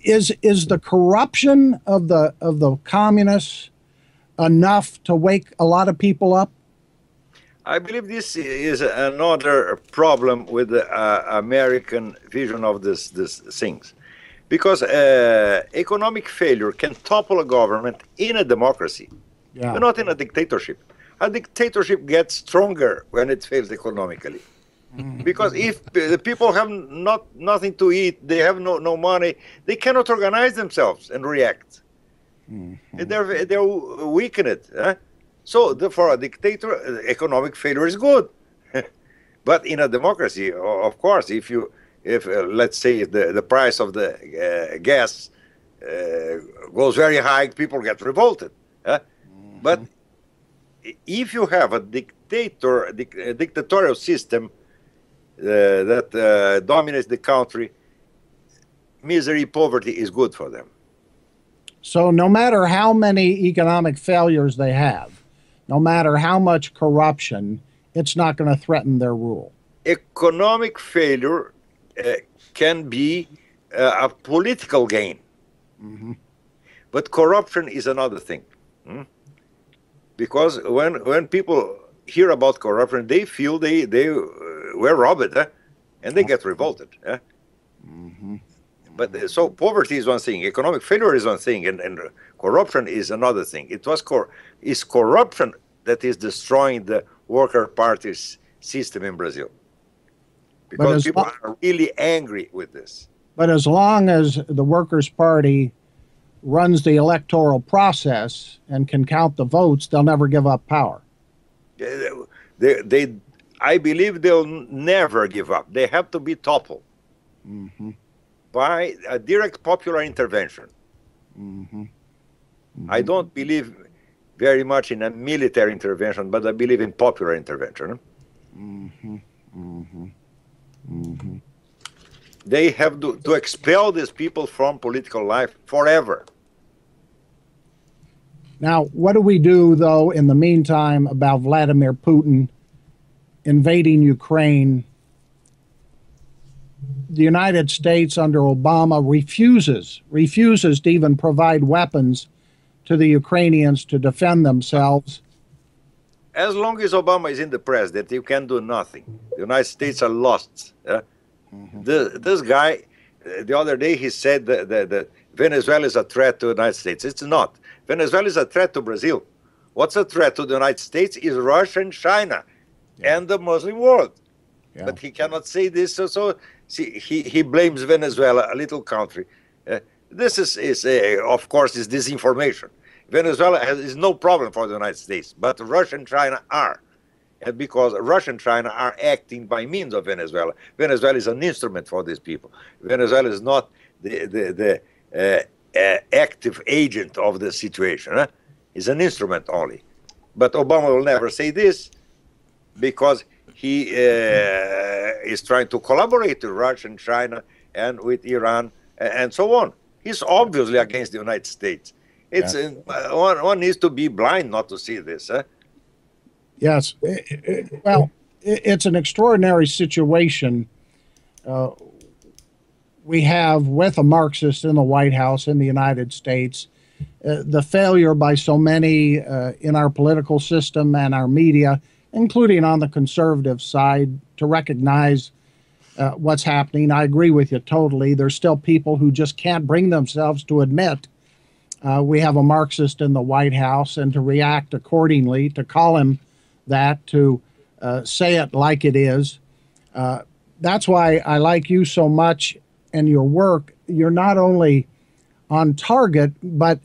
is the corruption of the communists enough to wake a lot of people up? I believe this is another problem with the American vision of these things. Because economic failure can topple a government in a democracy, but not in a dictatorship. A dictatorship gets stronger when it fails economically. Because if the people have nothing to eat, they have no money, they cannot organize themselves and react. They're weakened. So for a dictator, economic failure is good. But in a democracy, of course, if let's say the price of the gas goes very high, people get revolted. But if you have a dictatorial system that dominates the country, misery, poverty is good for them. So no matter how many economic failures they have, no matter how much corruption, it's not going to threaten their rule. Economic failure can be a political gain. But corruption is another thing. Because when people hear about corruption, they feel they were robbed, and they get revolted. But so poverty is one thing, economic failure is one thing, and corruption is another thing. It's corruption that is destroying the Worker Party's system in Brazil. Because people are really angry with this. But as long as the Workers' Party runs the electoral process and can count the votes, they'll never give up power. I believe they'll never give up. They have to be toppled by a direct popular intervention. I don't believe very much in a military intervention, but I believe in popular intervention. They have to expel these people from political life forever. Now, what do we do, though, in the meantime about Vladimir Putin invading Ukraine? The United States under Obama refuses to even provide weapons to the Ukrainians to defend themselves. As long as Obama is in the president, you can do nothing. The United States are lost. This guy, the other day, he said that Venezuela is a threat to the United States. It's not. Venezuela is a threat to Brazil. What's a threat to the United States is Russia and China and the Muslim world. But he cannot say this. So see, he blames Venezuela, a little country. This is of course, is disinformation. Venezuela is no problem for the United States, but Russia and China are. And because Russia and China are acting by means of Venezuela. Venezuela is an instrument for these people. Venezuela is not the active agent of the situation. It's an instrument only. But Obama will never say this because he is trying to collaborate with Russia and China and with Iran and so on. He's obviously against the United States. It's one needs to be blind not to see this. Yes. Well, it's an extraordinary situation we have with a Marxist in the White House in the United States. The failure by so many in our political system and our media, including on the conservative side, to recognize what's happening. I agree with you totally. There's still people who just can't bring themselves to admit we have a Marxist in the White House and to react accordingly, to call him that, to say it like it is. That's why I like you so much and your work. You're not only on target, but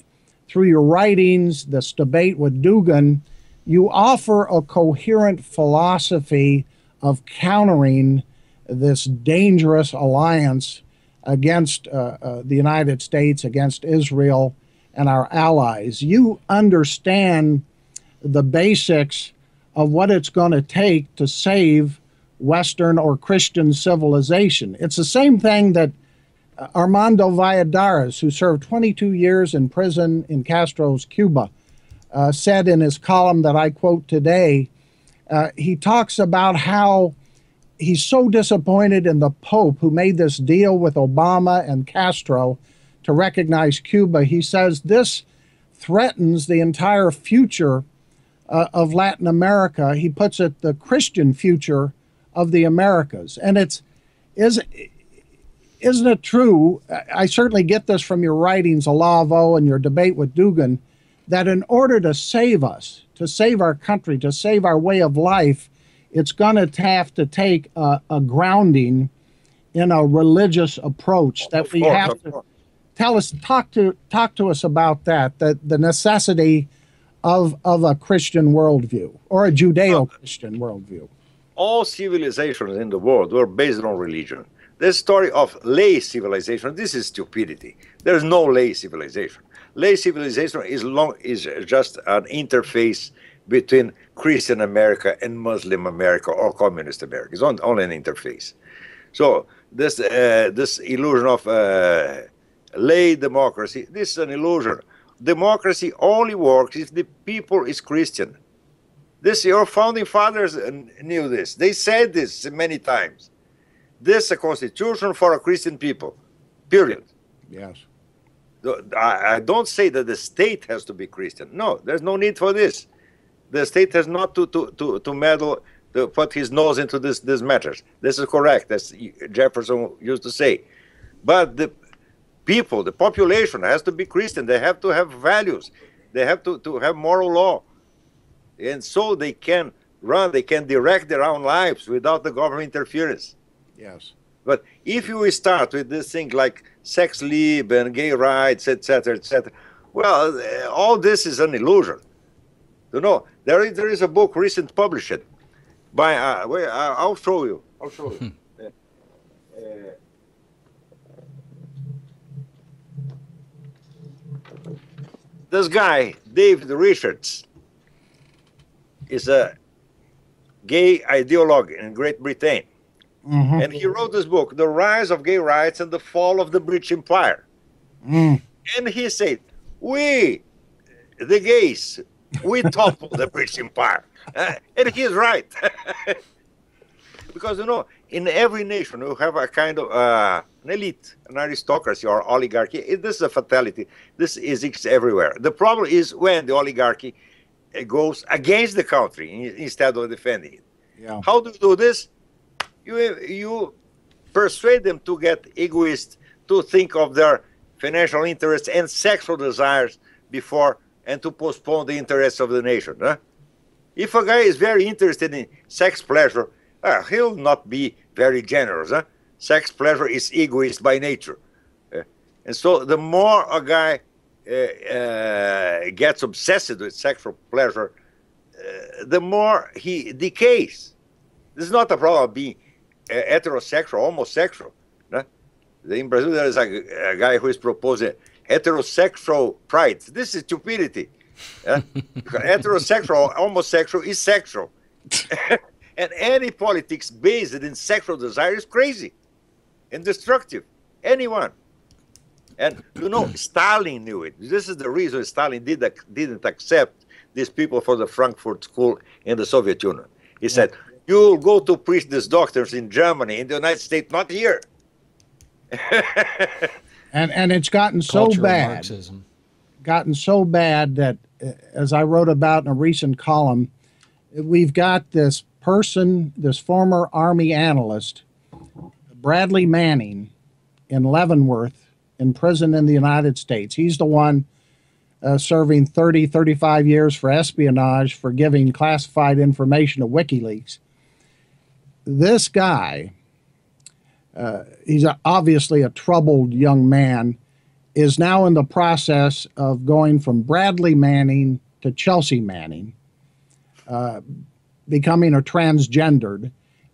through your writings, this debate with Dugan, you offer a coherent philosophy of countering this dangerous alliance against the United States, against Israel and our allies. You understand the basics of what it's going to take to save Western or Christian civilization. It's the same thing that Armando Valladares, who served 22 years in prison in Castro's Cuba, said in his column that I quote today. He talks about how he's so disappointed in the Pope who made this deal with Obama and Castro to recognize Cuba. He says this threatens the entire future of Latin America. He puts it the Christian future of the Americas. And isn't it true, I certainly get this from your writings, Olavo, and your debate with Dugan, that in order to save us, to save our country, to save our way of life, it's going to have to take a grounding in a religious approach that we have to talk to us about that, the necessity of a Christian worldview or a Judeo-Christian worldview. All civilizations in the world were based on religion. The story of lay civilization, this is stupidity. There's no lay civilization. Lay civilization is just an interface between Christian America and Muslim America or Communist America. It's only an interface. So this illusion of lay democracy, this is an illusion. Democracy only works if the people is Christian. Your founding fathers knew this. They said this many times. This is a constitution for a Christian people, period. Yes. I don't say that the state has to be Christian. No, there's no need for this. The state has not to meddle, to put his nose into these matters. This is correct, as Jefferson used to say. But the people, the population has to be Christian. They have to have values. They have to have moral law. And so they can direct their own lives without the government interference. Yes. But if you start with this thing like sex lib and gay rights, etc., well, all this is an illusion. You know, there is a book recently published by, I'll show you. This guy, David Richards, is a gay ideologue in Great Britain. Mm-hmm. And he wrote this book, The Rise of Gay Rights and the Fall of the British Empire. Mm. And he said, we, the gays, we toppled the British Empire. And he's right. Because, you know, in every nation, you have a kind of an elite, an aristocracy or oligarchy. This is a fatality. This exists everywhere. The problem is when the oligarchy goes against the country instead of defending it. Yeah. How do you do this? You persuade them to get egoist, to think of their financial interests and sexual desires before, and to postpone the interests of the nation. Huh? If a guy is very interested in sex pleasure, he'll not be very generous. Huh? Sex pleasure is egoist by nature. And so the more a guy gets obsessed with sexual pleasure, the more he decays. This is not a problem of being heterosexual, homosexual. No? In Brazil, there is a guy who is proposing heterosexual pride. This is stupidity. Heterosexual, homosexual is sexual. And any politics based in sexual desire is crazy and destructive. Anyone. And, you know, Stalin knew it. This is the reason Stalin didn't accept these people for the Frankfurt School in the Soviet Union. He said, you'll go to preach these doctrines in Germany, in the United States, not here. and it's gotten so bad. Marxism. Gotten so bad that, as I wrote about in a recent column, we've got this person, this former Army analyst, Bradley Manning, in Leavenworth, in prison in the United States. He's the one serving 30, 35 years for espionage for giving classified information to WikiLeaks. This guy, he's obviously a troubled young man, is now in the process of going from Bradley Manning to Chelsea Manning, becoming a transgendered.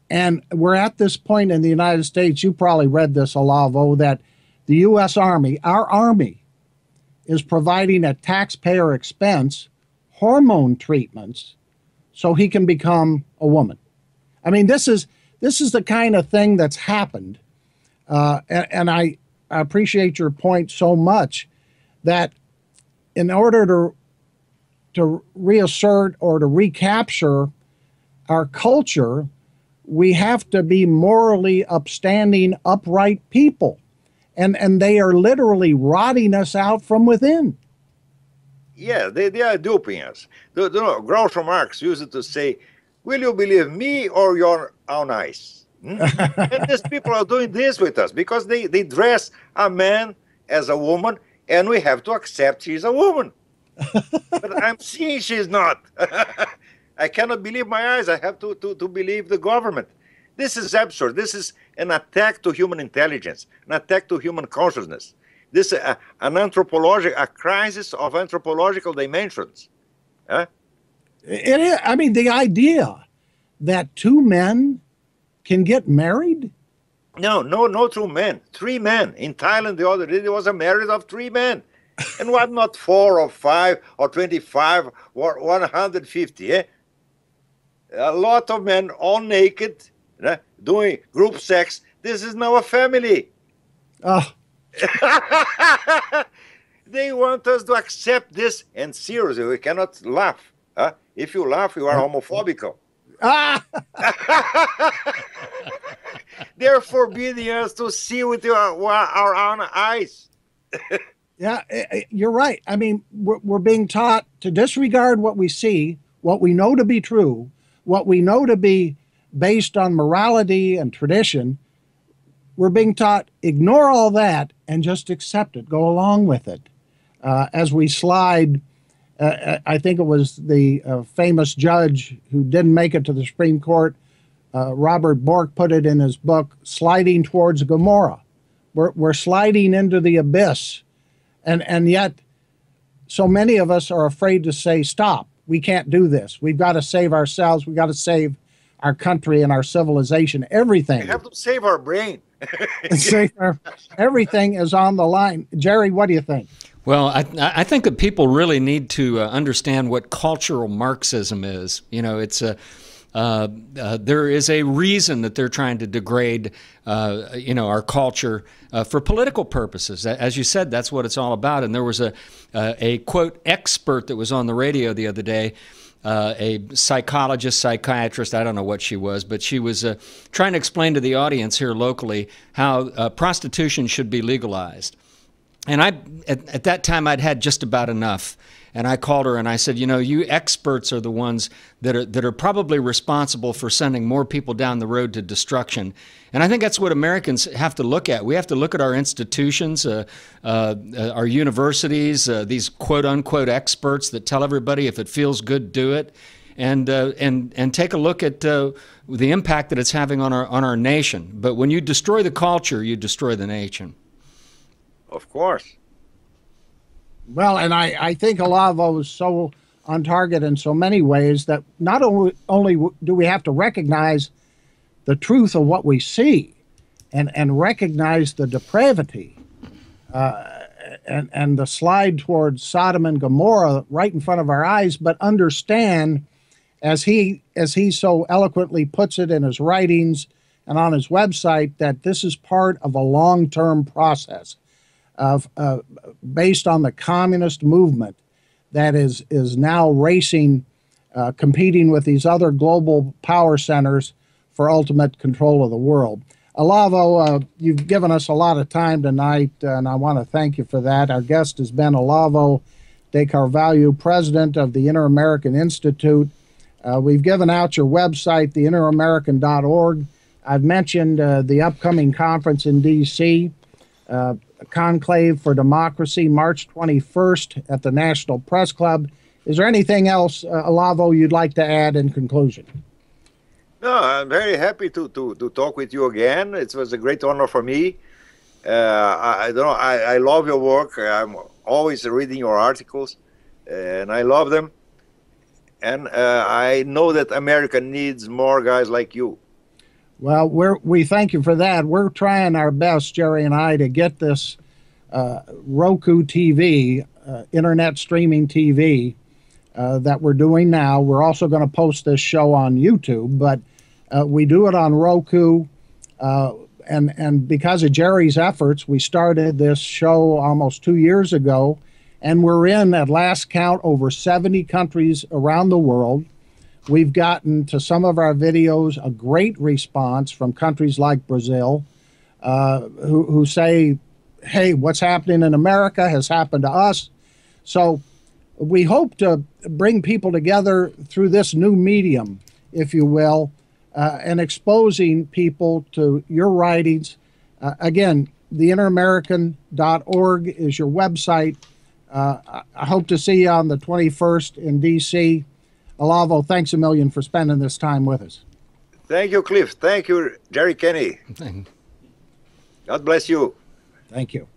And we're at this point in the United States, you probably read this, Olavo, that the U.S. Army, our Army, is providing at taxpayer expense hormone treatments so he can become a woman. I mean, this is the kind of thing that's happened. And I appreciate your point so much that in order to reassert or to recapture our culture, we have to be morally upstanding, upright people. And they are literally rotting us out from within. Yeah, they are duping us. Groucho Marx used to say, will you believe me or your own eyes? And these people are doing this with us because they dress a man as a woman, and we have to accept she's a woman. But I'm seeing she's not. I cannot believe my eyes. I have to believe the government. This is absurd. This is an attack to human intelligence, an attack to human consciousness. This is a crisis of anthropological dimensions. Huh? It is. I mean, the idea that two men can get married? No, two men. 3 men. In Thailand the other day, there was a marriage of 3 men. And what, not 4 or 5 or 25 or 150, eh? A lot of men, all naked, doing group sex. This is now a family. Oh. They want us to accept this, and seriously, we cannot laugh. Huh? If you laugh, you are homophobic. Ah! They're forbidding us to see with our own eyes. Yeah, you're right. I mean, we're being taught to disregard what we see, what we know to be true, what we know to be based on morality and tradition. We're being taught, ignore all that and just accept it, go along with it. As we slide, I think it was the famous judge who didn't make it to the Supreme Court, Robert Bork, put it in his book, Sliding Towards Gomorrah. We're sliding into the abyss. And yet, so many of us are afraid to say, stop, we can't do this. We've got to save ourselves. We've got to save our country and our civilization, everything. We have to save our brain. Everything is on the line. Jerry, what do you think? Well, I think that people really need to understand what cultural Marxism is. You know, it's there is a reason that they're trying to degrade, our culture for political purposes. As you said, that's what it's all about. And there was a quote expert that was on the radio the other day. A psychologist, psychiatrist, I don't know what she was, but she was trying to explain to the audience here locally how prostitution should be legalized. And at that time, I'd had just about enough. And I called her and I said, you experts are the ones that are probably responsible for sending more people down the road to destruction. And I think that's what Americans have to look at. We have to look at our institutions, our universities, these quote-unquote experts that tell everybody if it feels good, do it, and take a look at the impact that it's having on our nation. But when you destroy the culture, you destroy the nation. Of course. Well, and I think Olavo is so on target in so many ways that not only do we have to recognize the truth of what we see and recognize the depravity and the slide towards Sodom and Gomorrah right in front of our eyes, but understand, as he so eloquently puts it in his writings and on his website, that this is part of a long-term process of based on the communist movement that is now racing, competing with these other global power centers for ultimate control of the world. Olavo, you've given us a lot of time tonight, and I want to thank you for that. Our guest has been Olavo de Carvalho, president of the Inter-American Institute. We've given out your website, theinteramerican.org. I've mentioned the upcoming conference in D.C., Conclave for Democracy, March 21st at the National Press Club. Is there anything else, Olavo, you'd like to add in conclusion? No, I'm very happy to talk with you again. It was a great honor for me. I love your work. I'm always reading your articles, and I love them. And I know that America needs more guys like you. Well, we thank you for that. We're trying our best, Jerry and I, to get this Roku TV, internet streaming TV, that we're doing now. We're also going to post this show on YouTube, but we do it on Roku. And because of Jerry's efforts, we started this show almost 2 years ago, and we're in, at last count, over 70 countries around the world. We've gotten to some of our videos a great response from countries like Brazil, who say, hey, what's happening in America has happened to us. So we hope to bring people together through this new medium, if you will, and exposing people to your writings. Again, theinteramerican.org is your website. I hope to see you on the 21st in D.C. Olavo, thanks a million for spending this time with us. Thank you, Cliff. Thank you, Jerry Kenney. God bless you. Thank you.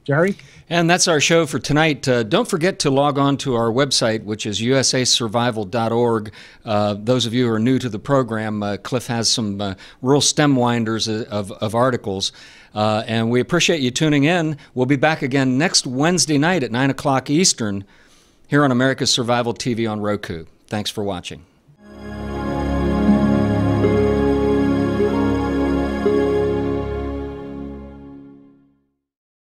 Jerry? And that's our show for tonight. Don't forget to log on to our website, which is usasurvival.org. Those of you who are new to the program, Cliff has some real stem winders of articles. And we appreciate you tuning in. We'll be back again next Wednesday night at 9 o'clock Eastern here on America's Survival TV on Roku. Thanks for watching.